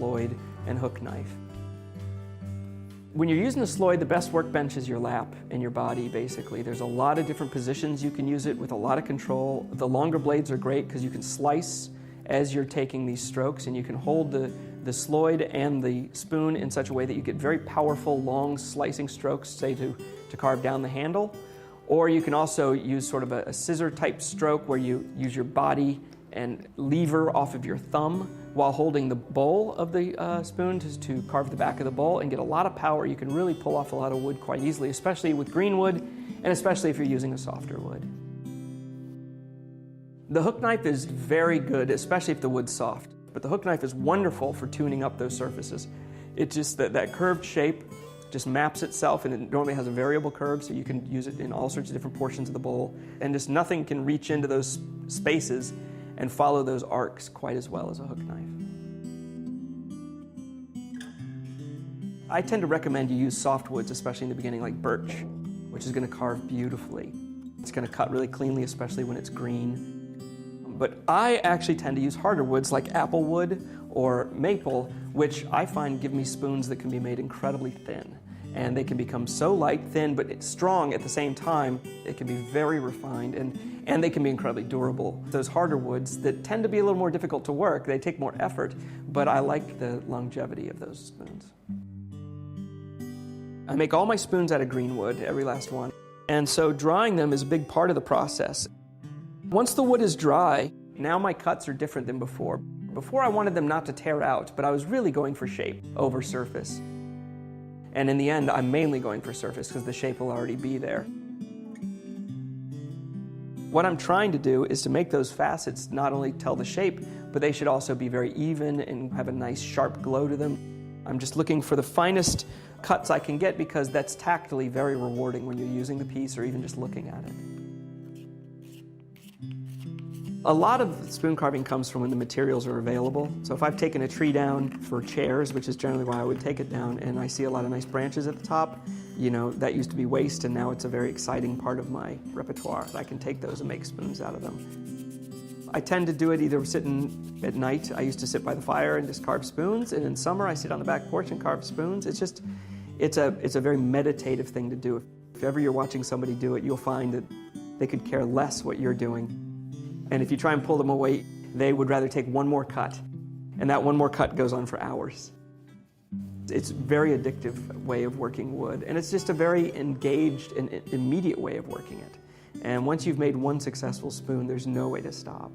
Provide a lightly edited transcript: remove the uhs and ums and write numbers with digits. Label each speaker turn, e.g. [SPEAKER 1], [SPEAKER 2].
[SPEAKER 1] Sloyd and hook knife. When you're using the Sloyd, the best workbench is your lap and your body, basically. There's a lot of different positions you can use it with a lot of control. The longer blades are great because you can slice as you're taking these strokes, and you can hold the Sloyd and the spoon in such a way that you get very powerful, long slicing strokes, say to carve down the handle. Or you can also use sort of a scissor type stroke where you use your body and lever off of your thumb while holding the bowl of the spoon to carve the back of the bowl and get a lot of power. You can really pull off a lot of wood quite easily, especially with green wood, and especially if you're using a softer wood. The hook knife is very good, especially if the wood's soft, but the hook knife is wonderful for tuning up those surfaces. It just, that curved shape just maps itself, and it normally has a variable curve, so you can use it in all sorts of different portions of the bowl, and just nothing can reach into those spaces and follow those arcs quite as well as a hook knife. I tend to recommend you use soft woods, especially in the beginning, like birch, which is going to carve beautifully. It's going to cut really cleanly, especially when it's green. But I actually tend to use harder woods like apple wood or maple, which I find give me spoons that can be made incredibly thin. And they can become so light, thin, but it's strong at the same time. It can be very refined, and they can be incredibly durable. Those harder woods that tend to be a little more difficult to work, they take more effort, but I like the longevity of those spoons. I make all my spoons out of green wood, every last one. And so drying them is a big part of the process. Once the wood is dry, now my cuts are different than before. Before I wanted them not to tear out, but I was really going for shape over surface. And in the end, I'm mainly going for surface because the shape will already be there. What I'm trying to do is to make those facets not only tell the shape, but they should also be very even and have a nice sharp glow to them. I'm just looking for the finest cuts I can get because that's tactily very rewarding when you're using the piece or even just looking at it. A lot of spoon carving comes from when the materials are available. So if I've taken a tree down for chairs, which is generally why I would take it down, and I see a lot of nice branches at the top, you know, that used to be waste, and now it's a very exciting part of my repertoire. I can take those and make spoons out of them. I tend to do it either sitting at night. I used to sit by the fire and just carve spoons, and in summer I sit on the back porch and carve spoons. It's a very meditative thing to do. If ever you're watching somebody do it, you'll find that they could care less what you're doing. And if you try and pull them away, they would rather take one more cut. And that one more cut goes on for hours. It's a very addictive way of working wood. And it's just a very engaged and immediate way of working it. And once you've made one successful spoon, there's no way to stop.